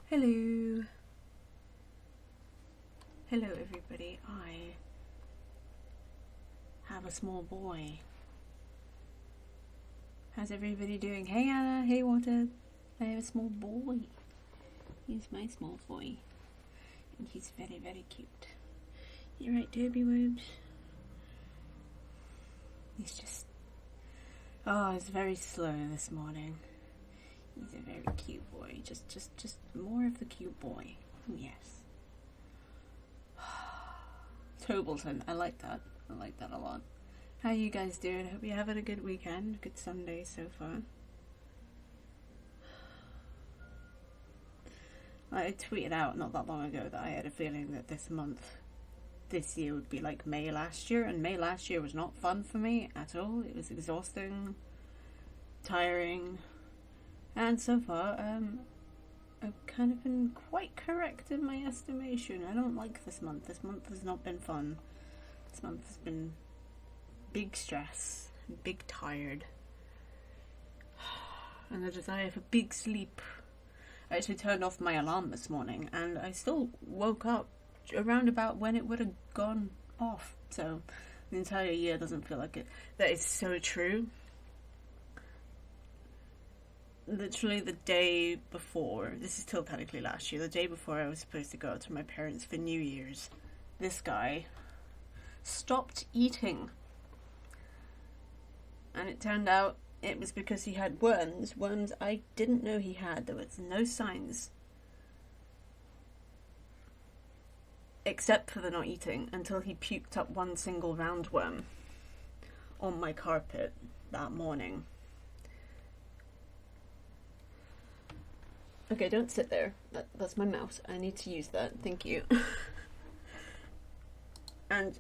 Hello. Hello everybody. I have a small boy. How's everybody doing? Hey Anna, hey Water. I have a small boy. He's my small boy. And he's very, very cute. You right, Derby Wobes? He's just... Oh, he's very slow this morning. He's a very cute boy. Just more of the cute boy. Yes. Tobleton. I like that. I like that a lot. How you guys doing? Hope you're having a good weekend. Good Sunday so far. I tweeted out not that long ago that I had a feeling that this year would be like May last year, and May last year was not fun for me at all. It was exhausting, tiring, and so far, I've kind of been quite correct in my estimation. I don't like this month. This month has not been fun. This month has been big stress, big tired, and the desire for big sleep. I actually turned off my alarm this morning, and I still woke up around about when it would have gone off. So the entire year doesn't feel like it. That is so true. Literally the day before, this is still technically last year, the day before I was supposed to go out to my parents for New Year's, this guy stopped eating. And it turned out it was because he had worms. Worms I didn't know he had. There was no signs. Except for the not eating, until he puked up one single roundworm on my carpet that morning. Okay, don't sit there. That's my mouse. I need to use that. Thank you. And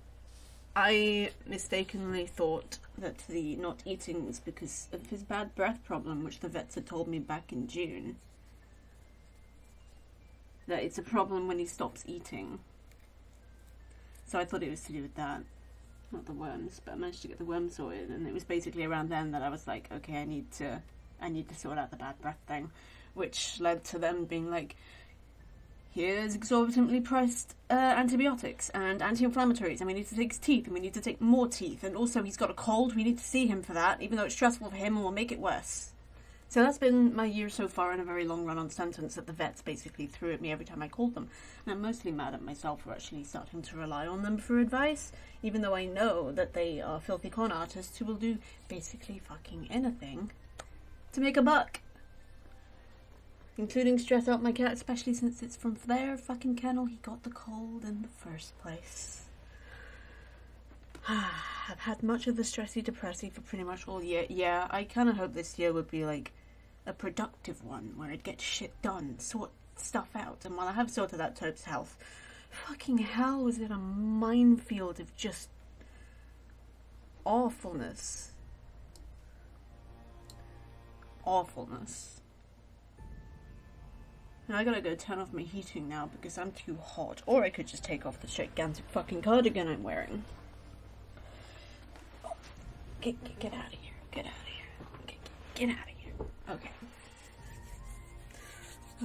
I mistakenly thought that the not eating was because of his bad breath problem, which the vets had told me back in June. That it's a problem when he stops eating. So I thought it was to do with that. Not the worms, but I managed to get the worms sorted, and it was basically around then that I was like, okay, I need to sort out the bad breath thing. Which led to them being like, here's exorbitantly priced antibiotics and anti-inflammatories, and we need to take his teeth, and we need to take more teeth, and also he's got a cold, we need to see him for that, even though it's stressful for him and will make it worse. So that's been my year so far, in a very long run-on sentence that the vets basically threw at me every time I called them. And I'm mostly mad at myself for actually starting to rely on them for advice, even though I know that they are filthy con artists who will do basically fucking anything to make a buck. Including stress out my cat, especially since it's from their fucking kennel he got the cold in the first place. I've had much of the stressy depressy for pretty much all year. Yeah, I kind of hope this year would be like a productive one, where I'd get shit done, sort stuff out. And while I have sorted out Tope's health, fucking hell was it a minefield of just awfulness. Awfulness. And I gotta go turn off my heating now because I'm too hot. Or I could just take off the gigantic fucking cardigan I'm wearing. Oh, get out of here. Get out of here. Get out of here. Okay.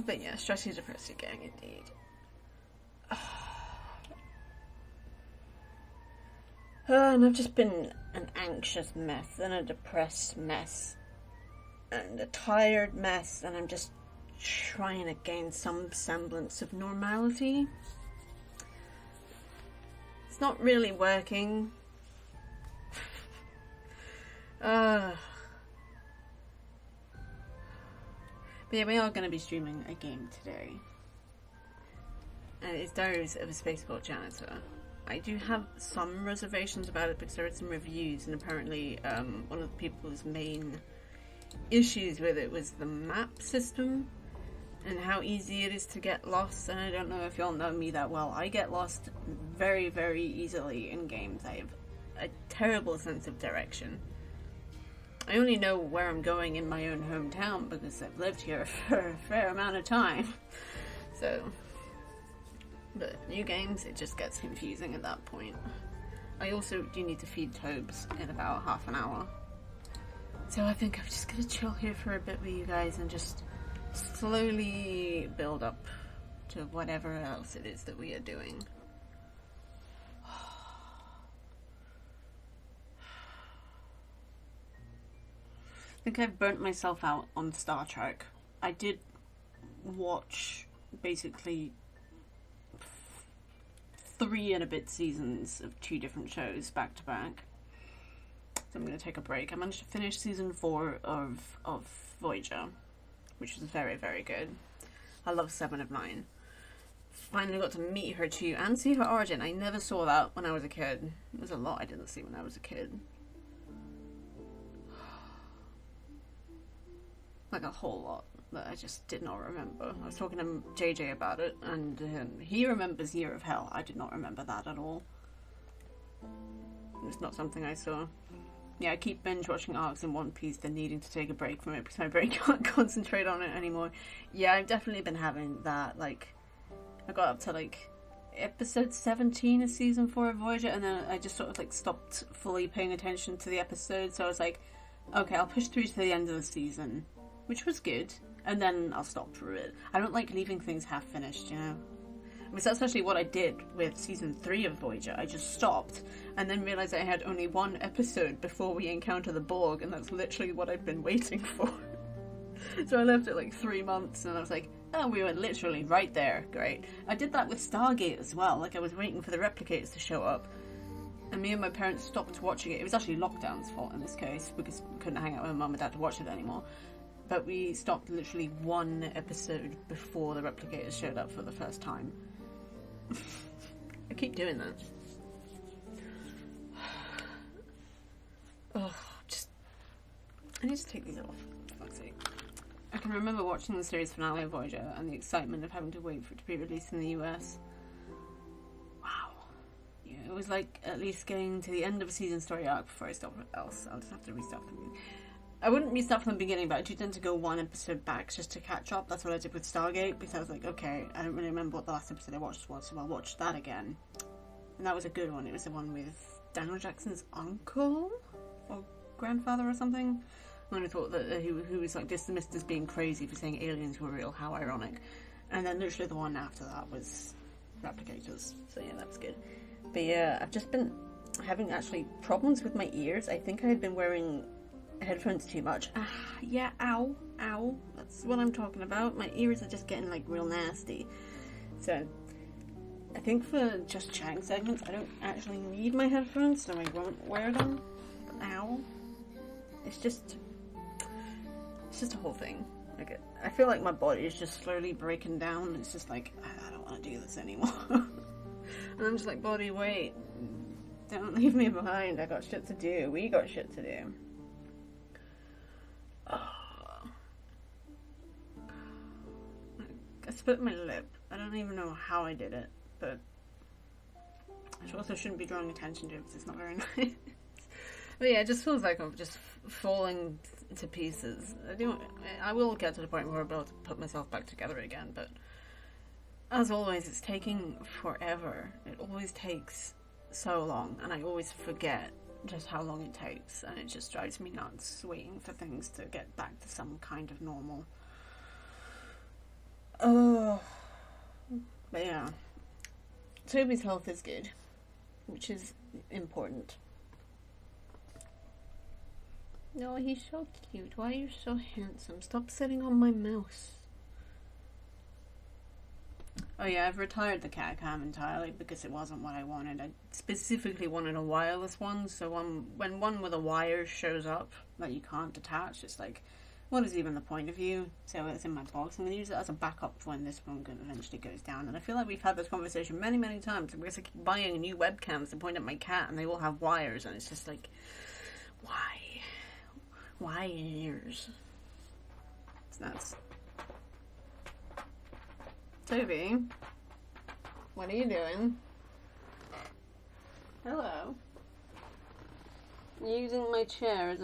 But yeah, stressy depressy gang indeed. And I've just been an anxious mess, and a depressed mess, and a tired mess, and I'm just trying to gain some semblance of normality. It's not really working. But yeah, we are going to be streaming a game today. And it's Diaries of a Spaceport Janitor. I do have some reservations about it because I read some reviews, and apparently one of the people's main issues with it was the map system and how easy it is to get lost. And I don't know if y'all know me that well. I get lost very, very easily in games. I have a terrible sense of direction. I only know where I'm going in my own hometown because I've lived here for a fair amount of time. So, but new games, it just gets confusing at that point. I also do need to feed Tobes in about half an hour. So I think I'm just gonna chill here for a bit with you guys and just slowly build up to whatever else it is that we are doing. I think I've burnt myself out on Star Trek. I did watch basically 3 and a bit seasons of 2 different shows back to back. So I'm going to take a break. I managed to finish season 4 of Voyager, which was very, very good. I love 7 of 9. Finally got to meet her too and see her origin. I never saw that when I was a kid. There's a lot I didn't see when I was a kid. Like a whole lot that I just did not remember. I was talking to JJ about it, and he remembers Year of Hell. I did not remember that at all. It's not something I saw. Yeah, I keep binge watching arcs in One Piece, then needing to take a break from it because my brain can't concentrate on it anymore. Yeah, I've definitely been having that. Like, I got up to like episode 17 of season 4 of Voyager, and then I just sort of like stopped fully paying attention to the episode. So I was like, okay, I'll push through to the end of the season, which was good, and then I'll stop through it. I don't like leaving things half finished, you know? I mean, that's actually what I did with season 3 of Voyager. I just stopped, and then realised I had only 1 episode before we encounter the Borg, and that's literally what I'd been waiting for. So I left it like 3 months, and I was like, oh, we were literally right there. Great. I did that with Stargate as well. Like, I was waiting for the replicators to show up, and me and my parents stopped watching it. It was actually Lockdown's fault in this case, because we couldn't hang out with my mum and dad to watch it anymore. But we stopped literally 1 episode before the replicators showed up for the first time. I keep doing that. Oh, I need to take these off, for fuck's sake. I can remember watching the series finale of Voyager and the excitement of having to wait for it to be released in the US. Wow. Yeah, it was like at least getting to the end of a season story arc before I stop else. I'll just have to restart them. I wouldn't restart from the beginning, but I do tend to go 1 episode back just to catch up. That's what I did with Stargate, because I was like, okay, I don't really remember what the last episode I watched was, so I'll watch that again. And that was a good one. It was the one with Daniel Jackson's uncle? Or grandfather or something? And I thought that he was like dismissed as being crazy for saying aliens were real. How ironic. And then literally the one after that was Replicators. So yeah, that was good. But yeah, I've just been having actually problems with my ears. I think I've been wearing headphones too much. Yeah, ow. That's what I'm talking about. My ears are just getting like real nasty. So I think for just chatting segments, I don't actually need my headphones, so I won't wear them. Ow. It's just a whole thing. Like, I feel like my body is just slowly breaking down. It's just like, I don't want to do this anymore. And I'm just like, body, wait. Don't leave me behind. I got shit to do. We got shit to do. I split my lip. I don't even know how I did it, but I also shouldn't be drawing attention to it because it's not very nice. But yeah, it just feels like I'm just falling to pieces. I will get to the point where I'll be able to put myself back together again, but as always, it's taking forever. It always takes so long, and I always forget just how long it takes, and it just drives me nuts waiting for things to get back to some kind of normal. Oh, but yeah, Toby's health is good, which is important. No, he's so cute. Why are you so handsome? Stop sitting on my mouse. Oh yeah, I've retired the cat cam entirely because it wasn't what I wanted. I specifically wanted a wireless one, so when one with a wire shows up that you can't detach, it's like, what is even the point of you? So it's in my box. I'm going to use it as a backup for when this one eventually goes down. And I feel like we've had this conversation many, many times because I keep buying new webcams to point at my cat and they all have wires, and it's just like, why? Wires? It's nuts. Toby, what are you doing? Hello. You're using my chair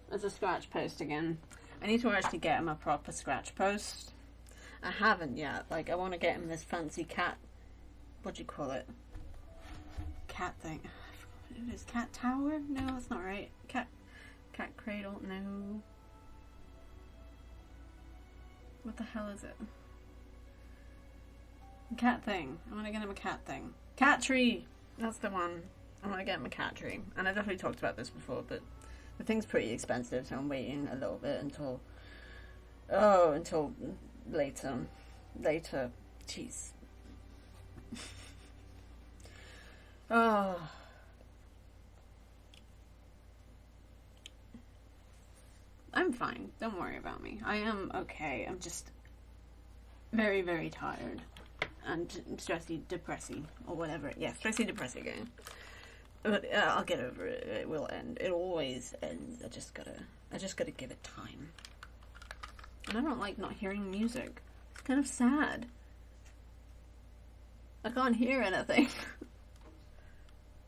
as a scratch post again. I need to actually get him a proper scratch post. I haven't yet. Like, I want to get him this fancy cat. What do you call it? Cat thing. I forgot what it is. Cat tower? No, that's not right. Cat cradle? No. What the hell is it? A cat thing. I want to get him a cat thing. Cat tree! That's the one. I want to get him a cat tree. And I definitely talked about this before, but the thing's pretty expensive, so I'm waiting a little bit until... Oh, until later. Later. Jeez. Oh... I'm fine. Don't worry about me. I am okay. I'm just very, very tired. And stressy, depressy, or whatever. Yeah, stressy, depressy again. But I'll get over it. It will end. It always ends. I just gotta give it time. And I don't like not hearing music. It's kind of sad. I can't hear anything.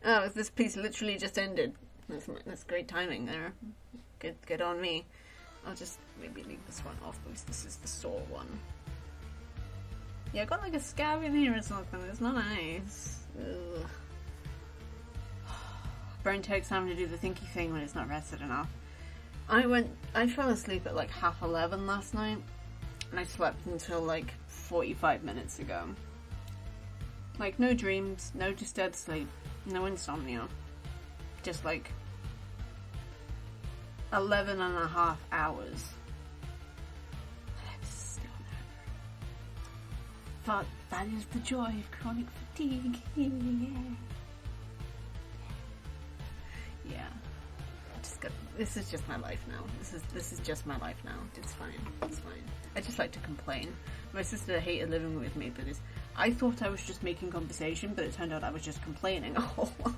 Oh, this piece literally just ended. That's great timing there. Good on me. I'll just maybe leave this one off because this is the sore one. Yeah, I got like a scab in here or something. It's not nice. Ugh. Brain takes time to do the thinky thing when it's not rested enough. I fell asleep at like 11:30 last night, and I slept until like 45 minutes ago. Like, no dreams, no just dead sleep, no insomnia. Just like 11.5 hours. I'm still there. But that is the joy of chronic fatigue. Yeah. This is just my life now. This is just my life now. It's fine. It's fine. I just like to complain. My sister hated living with me because I thought I was just making conversation, but it turned out I was just complaining a whole lot.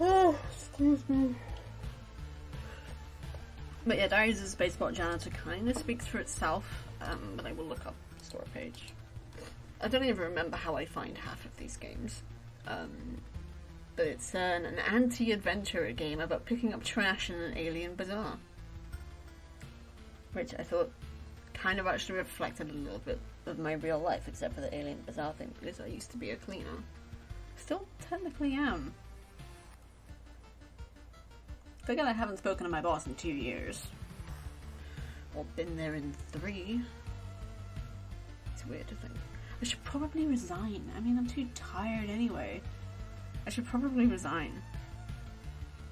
Oh, excuse me. But yeah, Diaries of a Spaceport Janitor kind of speaks for itself, but I will look up the store page. I don't even remember how I find half of these games. But it's an anti-adventure game about picking up trash in an alien bazaar. Which I thought kind of actually reflected a little bit of my real life, except for the alien bazaar thing, because I used to be a cleaner. Still technically am. Figured I haven't spoken to my boss in 2 years. Or been there in 3. It's weird to think. I should probably resign. I mean, I'm too tired anyway. I should probably resign.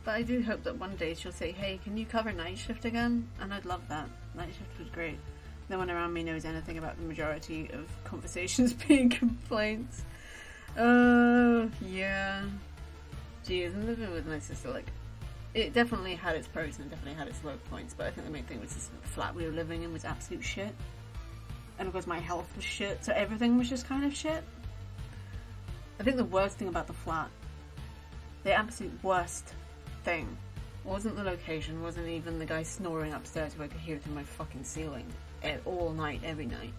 But I do hope that one day she'll say, hey, can you cover night shift again? And I'd love that. Night shift was great. No one around me knows anything about the majority of conversations being complaints. Yeah. Geez, I'm living with my sister, like, it definitely had its pros and it definitely had its low points, but I think the main thing was this flat we were living in was absolute shit. And of course my health was shit, so everything was just kind of shit. I think the worst thing about the flat, the absolute worst thing, wasn't the location, wasn't even the guy snoring upstairs who I could hear through my fucking ceiling all night, every night.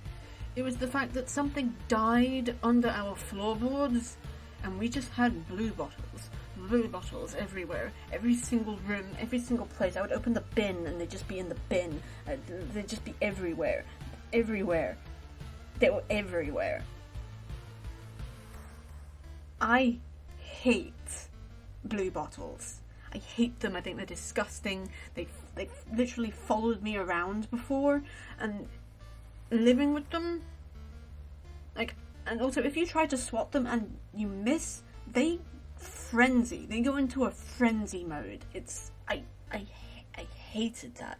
It was the fact that something died under our floorboards and we just had blue bottles everywhere, every single room, every single place. I would open the bin and they'd just be in the bin. They'd just be everywhere. They were everywhere. I hate blue bottles. I hate them. I think they're disgusting. They've literally followed me around before, and living with them, like, and also if you try to swat them and you miss, they frenzy. They go into a frenzy mode. I hated that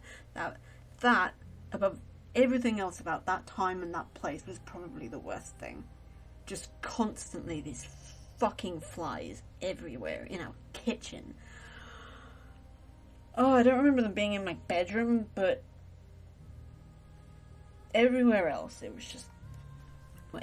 above everything else about that time and that place was probably the worst thing. Just constantly these fucking flies everywhere in our kitchen. Oh, I don't remember them being in my bedroom, but everywhere else it was just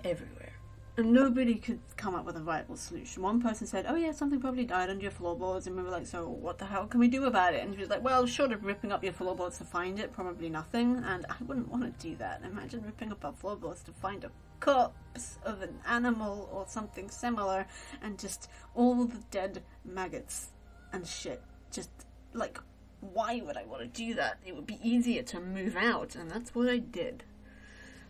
everywhere. And nobody could come up with a viable solution. One person said, oh yeah, something probably died under your floorboards, and we were like, so what the hell can we do about it? And she was like, well, short of ripping up your floorboards to find it, probably nothing. And I wouldn't want to do that. Imagine ripping up our floorboards to find a corpse of an animal or something similar, and just all the dead maggots and shit. Just, like, why would I want to do that? It would be easier to move out, and that's what I did.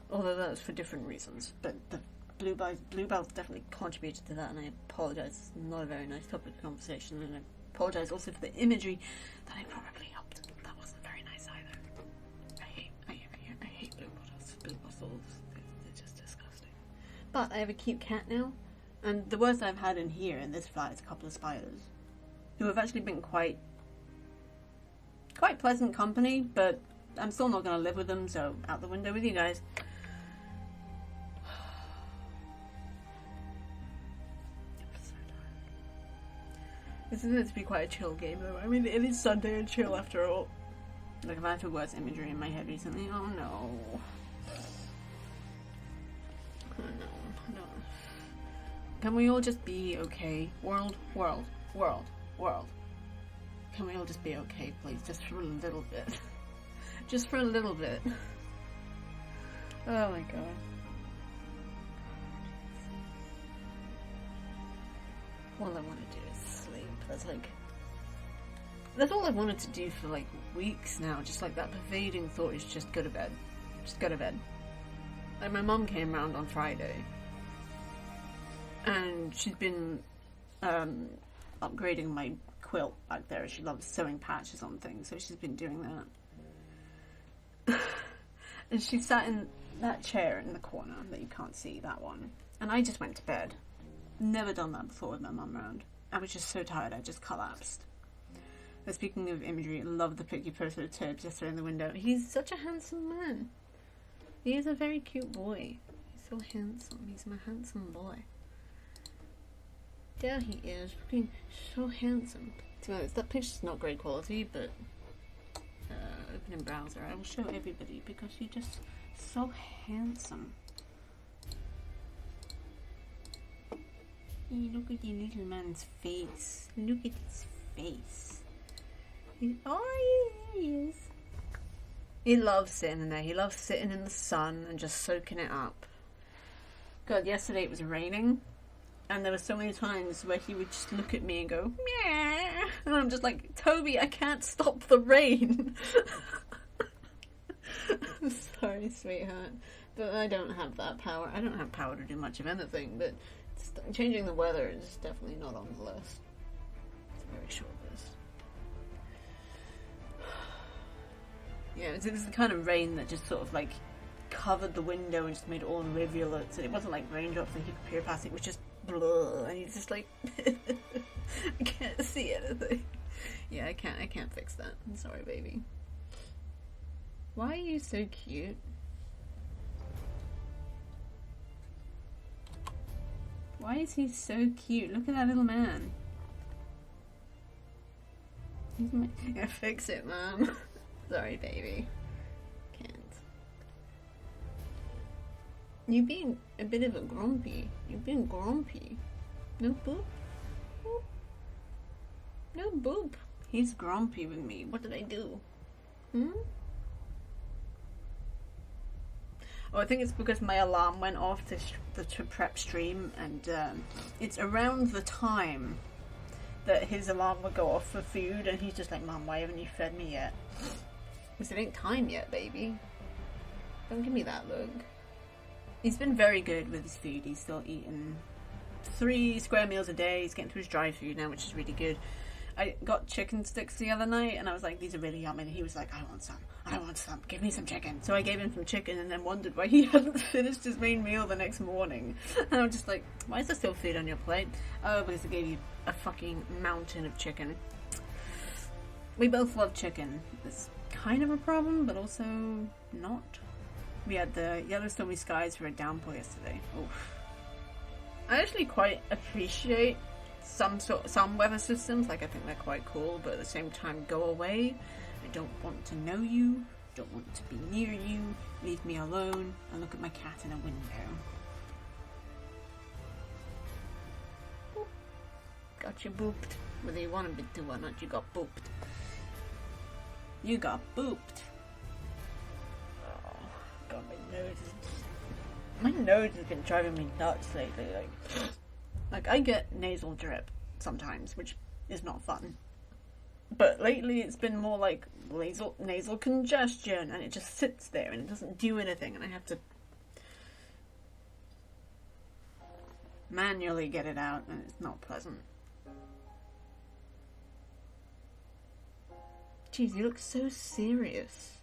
Although that was for different reasons. But the Bluebells definitely contributed to that, and I apologise. It's not a very nice topic of conversation, and I apologise also for the imagery that I probably upped. That wasn't very nice either. I hate blue bottles. They're just disgusting. But I have a cute cat now, and the worst I've had in here in this flat is a couple of spiders, who have actually been quite pleasant company, but I'm still not going to live with them, so out the window with you guys. This is meant to be quite a chill game though. I mean, it is Sunday and chill after all. Like, I've had the worst imagery in my head recently. Oh no. Oh no. Can we all just be okay? World. Can we all just be okay, please? Just for a little bit. Just for a little bit. Oh my god. All I want to do is sleep. That's all I've wanted to do for like weeks now. Just like that pervading thought is just go to bed. Just go to bed. Like, my mum came round on Friday, and she's been upgrading my quilt back there. She loves sewing patches on things, so she's been doing that. And she sat in that chair in the corner that you can't see, that one. And I just went to bed. Never done that before with my mum around. I was just so tired, I just collapsed. But speaking of imagery, I love the pic you posted of Tibbs yesterday in the window. He's such a handsome man. He is a very cute boy. He's so handsome. He's my handsome boy. There he is, looking so handsome. To be honest, that picture's not great quality, but open in browser. I will show everybody because you're just so handsome. Look at your little man's face. Look at his face. Oh, there he is. He loves sitting in there. He loves sitting in the sun and just soaking it up. God, yesterday it was raining, and there were so many times where he would just look at me and go, meow. And I'm just like, Toby, I can't stop the rain. I'm sorry, sweetheart, but I don't have that power. I don't have power to do much of anything, but changing the weather is definitely not on the list. It's a very short list. Yeah, it was the kind of rain that just sort of like covered the window and just made it all rivulets. And it wasn't like raindrops that he could peer past. It was just blah, and he's just like, I can't see anything. Yeah, I can't fix that. I'm sorry, baby. Why are you so cute? Why is he so cute? Look at that little man. Yeah, fix it, Mom. Sorry, baby. Can't. You're being a bit of a grumpy. You're being grumpy. No boop? Boop. No boop. He's grumpy with me. What did I do? Oh, I think it's because my alarm went off to prep stream, and it's around the time that his alarm would go off for food, and he's just like, Mom, why haven't you fed me yet? Because it ain't time yet, baby. Don't give me that look. He's been very good with his food. He's still eating 3 square meals a day. He's getting through his dry food now, which is really good. I got chicken sticks the other night, and I was like, these are really yummy. And he was like, I want some. Give me some chicken. So I gave him some chicken, and then wondered why he hadn't finished his main meal the next morning. And I'm just like, why is there still food on your plate? Oh, because I gave you a fucking mountain of chicken. We both love chicken. It's kind of a problem, but also not. We had the Yellowstone skies for a downpour yesterday. Oof. I actually quite appreciate some weather systems. Like, I think they're quite cool, but at the same time, go away. I don't want to know you. Don't want to be near you. Leave me alone. And look at my cat in a window. Boop. Got you booped. Whether you wanted me to or not, you got booped. You got booped. Oh, God, my nose has been driving me nuts lately. Like I get nasal drip sometimes, which is not fun. But lately it's been more like nasal congestion, and it just sits there and it doesn't do anything, and I have to manually get it out, and it's not pleasant. Jeez, you look so serious.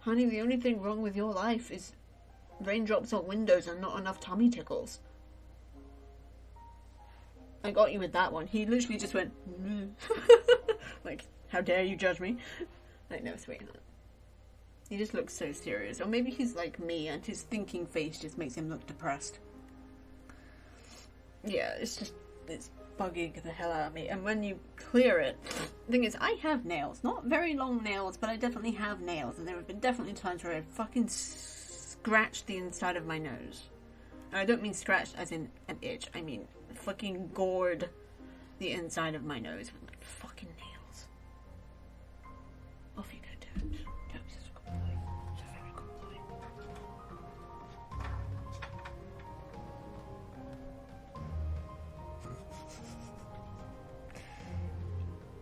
Honey, the only thing wrong with your life is raindrops on windows and not enough tummy tickles. I got you with that one. He literally just went, like, how dare you judge me? Like, no, sweetheart. He just looks so serious. Or maybe he's like me and his thinking face just makes him look depressed. Yeah, it's bugging the hell out of me. And when you clear it, the thing is, I have nails. Not very long nails, but I definitely have nails. And there have been definitely times where I've fucking scratched the inside of my nose. And I don't mean scratched as in an itch. I mean fucking gored the inside of my nose with my fucking nails. Off you go, Toad. Toad's such a good boy. He's a very good boy.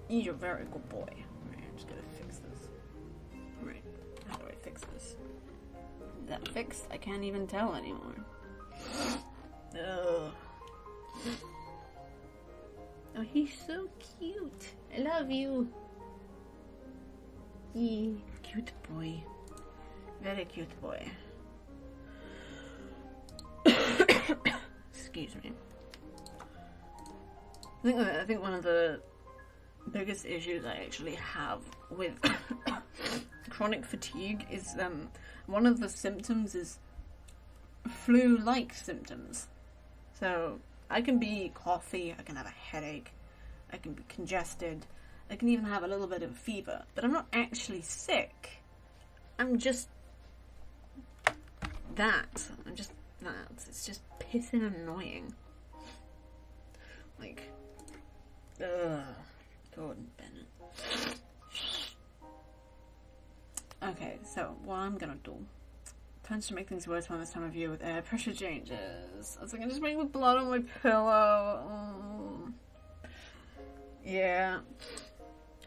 He's a very good boy. Alright, I'm just gonna fix this. Alright, how do I fix this? Is that fixed? I can't even tell anymore. Ugh. Oh, he's so cute. I love you. Yeah, cute boy. Very cute boy. Excuse me. I think one of the biggest issues I actually have with chronic fatigue is one of the symptoms is flu-like symptoms. So I can be coughy, I can have a headache, I can be congested, I can even have a little bit of fever, but I'm not actually sick. I'm just that. I'm just that. It's just pissing annoying. Like, ugh. Gordon Bennett. Okay, so what I'm gonna do tends to make things worse around this time of year with air pressure changes. I was like, I'm just waiting with blood on my pillow. Oh. Yeah.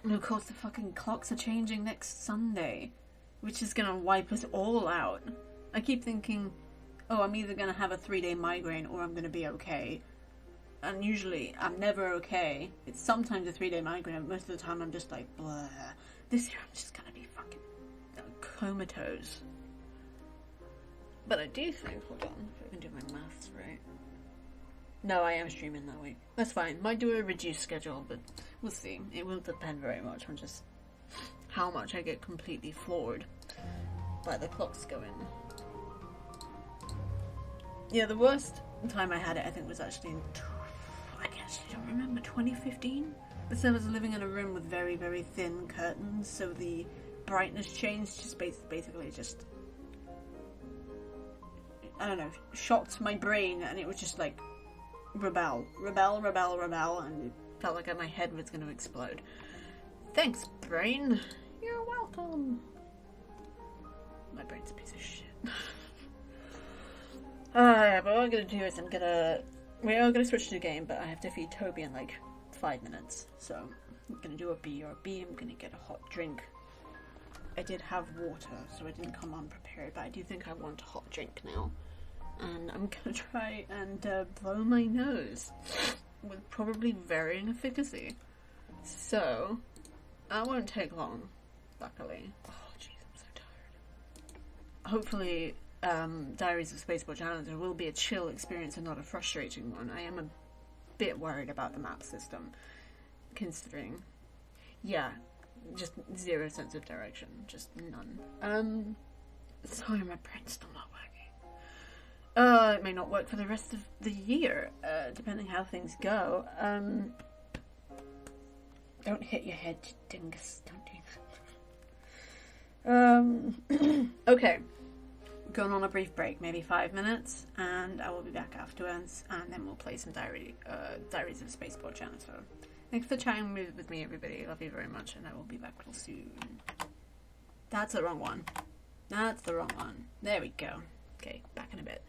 And of course the fucking clocks are changing next Sunday, which is gonna wipe us all out. I keep thinking, oh, I'm either gonna have a 3-day migraine or I'm gonna be okay. And usually I'm never okay. It's sometimes a 3-day migraine, most of the time I'm just like, blah. This year I'm just gonna be fucking comatose. But I do think, hold on, if I can do my maths right. No, I am streaming that week. That's fine. Might do a reduced schedule, but we'll see. It will depend very much on just how much I get completely floored by the clocks going. Yeah, the worst time I had it, I think, was actually in, I actually don't remember, 2015? Because I was living in a room with very, very thin curtains, so the brightness change just basically just, I don't know, shocked my brain, and it was just like, rebel, and it felt like my head was going to explode. Thanks, brain. You're welcome. My brain's a piece of shit. Yeah, but what I'm going to do is we are going to switch to the game, but I have to feed Toby in like 5 minutes. So I'm going to do a BRB, I'm going to get a hot drink. I did have water, so I didn't come unprepared, but I do think I want a hot drink now. And I'm going to try and blow my nose with probably varying efficacy. So, that won't take long, luckily. Oh, jeez, I'm so tired. Hopefully, Diaries of Spaceport Challenger will be a chill experience and not a frustrating one. I am a bit worried about the map system, considering, yeah, just zero sense of direction, just none. Sorry, my brain's still not working. It may not work for the rest of the year, depending how things go. Don't hit your head, you dingus. Don't do that. Okay. Going on a brief break, maybe 5 minutes, and I will be back afterwards, and then we'll play some Diaries of a Spaceport Janitor. Thanks for chatting with me, everybody. Love you very much, and I will be back real soon. That's the wrong one. That's the wrong one. There we go. Okay, back in a bit.